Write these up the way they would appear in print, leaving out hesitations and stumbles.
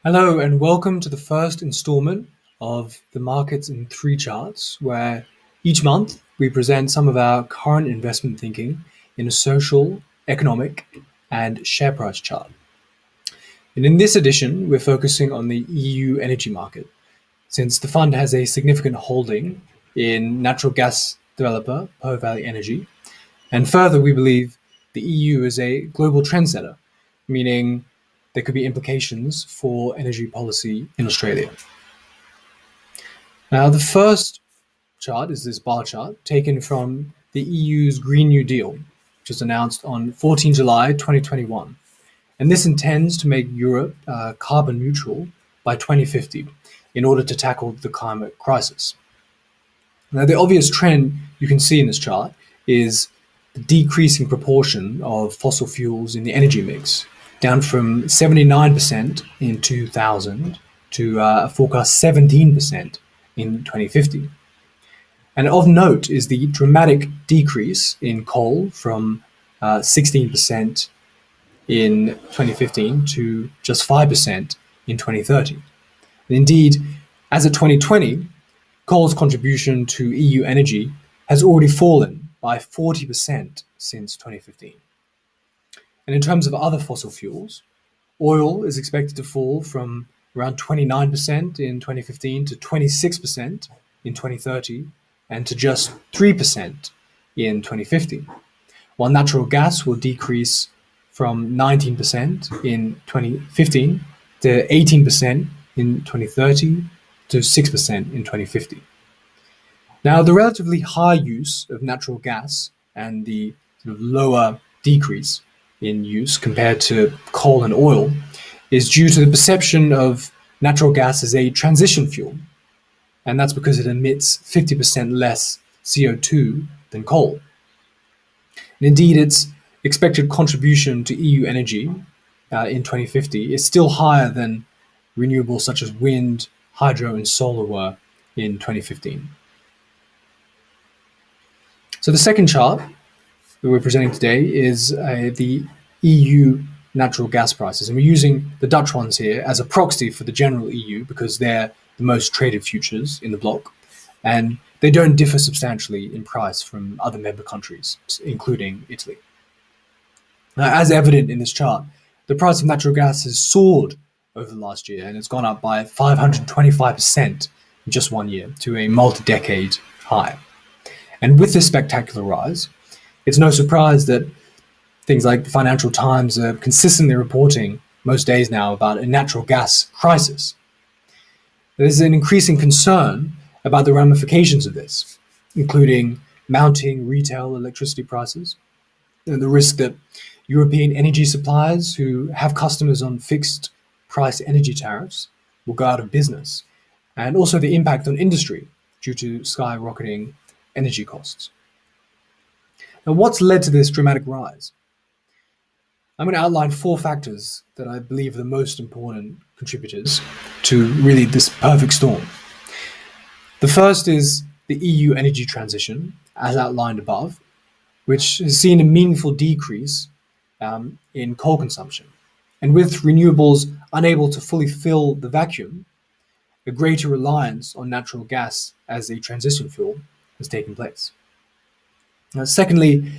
Hello and welcome to the first installment of the Markets in Three charts, where each month we present some of our current investment thinking in a social, economic, and share price chart. And in this edition, we're focusing on the EU energy market, since the fund has a significant holding in natural gas developer ProValue Energy. And further, we believe the EU is a global trendsetter, meaning there could be implications for energy policy in Australia. Now, the first chart is this bar chart taken from the EU's Green New Deal, which was announced on 14 July 2021. And this intends to make Europe carbon neutral by 2050 in order to tackle the climate crisis. Now, the obvious trend you can see in this chart is the decreasing proportion of fossil fuels in the energy mix, down from 79% in 2000 to a forecast 17% in 2050. And of note is the dramatic decrease in coal from 16% in 2015 to just 5% in 2030. And indeed, as of 2020, coal's contribution to EU energy has already fallen by 40% since 2015. And in terms of other fossil fuels, oil is expected to fall from around 29% in 2015 to 26% in 2030 and to just 3% in 2050, while natural gas will decrease from 19% in 2015 to 18% in 2030 to 6% in 2050. Now, the relatively high use of natural gas and the sort of lower decrease in use compared to coal and oil is due to the perception of natural gas as a transition fuel. And that's because it emits 50% less CO2 than coal. And indeed, its expected contribution to EU energy in 2050 is still higher than renewables such as wind, hydro, and solar were in 2015. So the second chart that we're presenting today is the EU natural gas prices. And we're using the Dutch ones here as a proxy for the general EU because they're the most traded futures in the bloc. And they don't differ substantially in price from other member countries, including Italy. Now, as evident in this chart, the price of natural gas has soared over the last year, and it's gone up by 525% in just 1 year to a multi-decade high. And with this spectacular rise, it's no surprise that things like the Financial Times are consistently reporting most days now about a natural gas crisis. There's an increasing concern about the ramifications of this, including mounting retail electricity prices and the risk that European energy suppliers who have customers on fixed price energy tariffs will go out of business, and also the impact on industry due to skyrocketing energy costs. Now, what's led to this dramatic rise? I'm going to outline 4 factors that I believe are the most important contributors to really this perfect storm. The first is the EU energy transition, as outlined above, which has seen a meaningful decrease in coal consumption. And with renewables unable to fully fill the vacuum, a greater reliance on natural gas as a transition fuel has taken place. Secondly,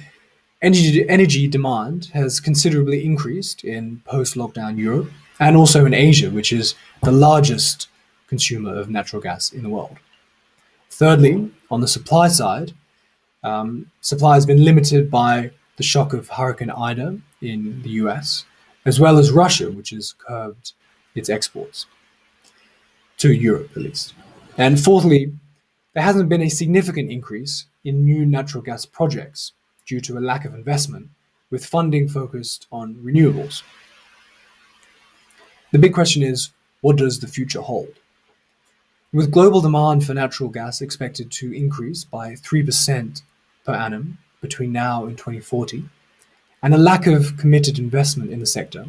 energy demand has considerably increased in post-lockdown Europe and also in Asia, which is the largest consumer of natural gas in the world. Thirdly, on the supply side, supply has been limited by the shock of Hurricane Ida in the US, as well as Russia, which has curbed its exports to Europe, at least. And fourthly, there hasn't been a significant increase in new natural gas projects due to a lack of investment, with funding focused on renewables. The big question is, what does the future hold? With global demand for natural gas expected to increase by 3% per annum between now and 2040, and a lack of committed investment in the sector,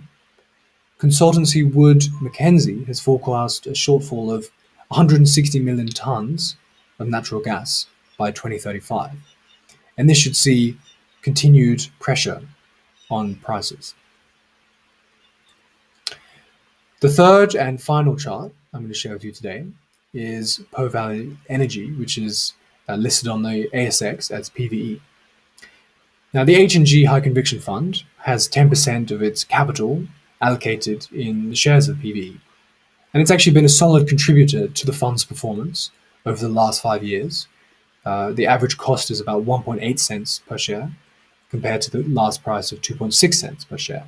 consultancy Wood Mackenzie has forecast a shortfall of 160 million tonnes of natural gas by 2035. And this should see continued pressure on prices. The third and final chart I'm going to share with you today is ProValue Energy, which is listed on the ASX as PVE. Now, the H&G High Conviction Fund has 10% of its capital allocated in the shares of PVE. And it's actually been a solid contributor to the fund's performance over the last 5 years. The average cost is about 1.8 cents per share compared to the last price of 2.6 cents per share.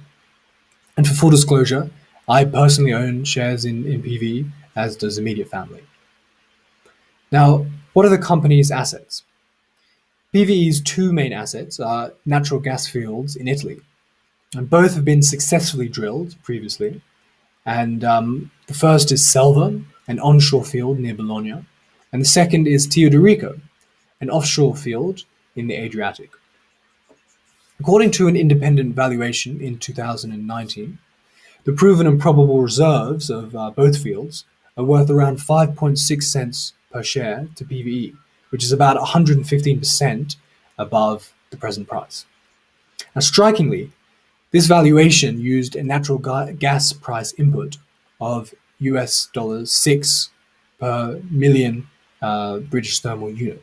And for full disclosure, I personally own shares in PVE, as does the immediate family. Now, what are the company's assets? PVE's two main assets are natural gas fields in Italy, and both have been successfully drilled previously. And the first is Selva, an onshore field near Bologna, and the second is Teodorico, an offshore field in the Adriatic. According to an independent valuation in 2019, the proven and probable reserves of both fields are worth around 5.6 cents per share to PVE, which is about 115% above the present price. Now, strikingly, this valuation used a natural gas price input of $6 per million British thermal unit,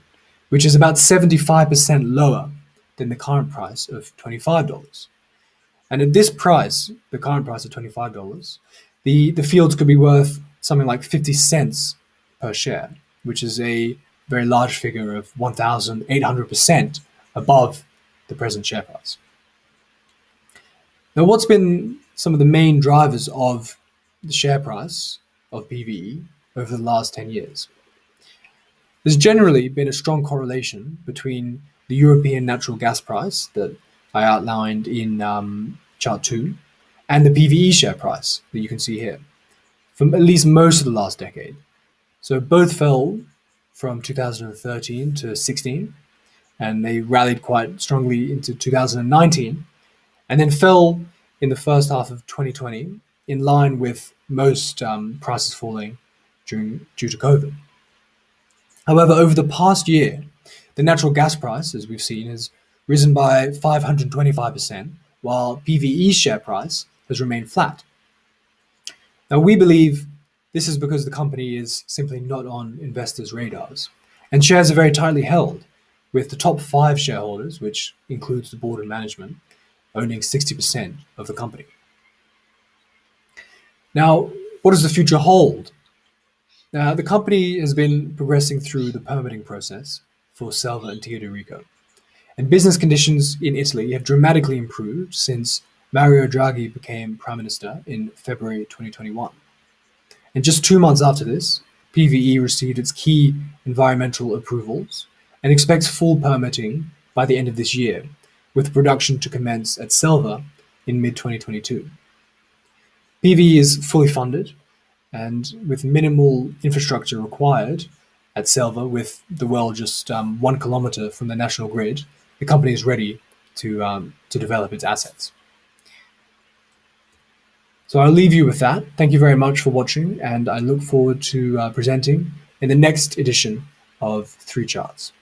which is about 75% lower than the current price of $25. And at this price, the current price of $25, the fields could be worth something like 50 cents per share, which is a very large figure of 1,800% above the present share price. Now, what's been some of the main drivers of the share price of PVE over the last 10 years? There's generally been a strong correlation between the European natural gas price that I outlined in chart 2 and the PVE share price that you can see here from at least most of the last decade. So both fell from 2013 to 16, and they rallied quite strongly into 2019, and then fell in the first half of 2020 in line with most prices falling due to COVID. However, over the past year, the natural gas price, as we've seen, has risen by 525%, while PVE's share price has remained flat. Now, we believe this is because the company is simply not on investors' radars, and shares are very tightly held, with the top 5 shareholders, which includes the board and management, owning 60% of the company. Now, what does the future hold? The company has been progressing through the permitting process for Selva and Teodorico, and business conditions in Italy have dramatically improved since Mario Draghi became Prime Minister in February 2021. And just 2 months after this, PVE received its key environmental approvals and expects full permitting by the end of this year, with production to commence at Selva in mid-2022. PVE is fully funded, and with minimal infrastructure required at Selva, with the well just 1 kilometer from the national grid, the company is ready to develop its assets. So I'll leave you with that. Thank you very much for watching, and I look forward to presenting in the next edition of 3 Charts.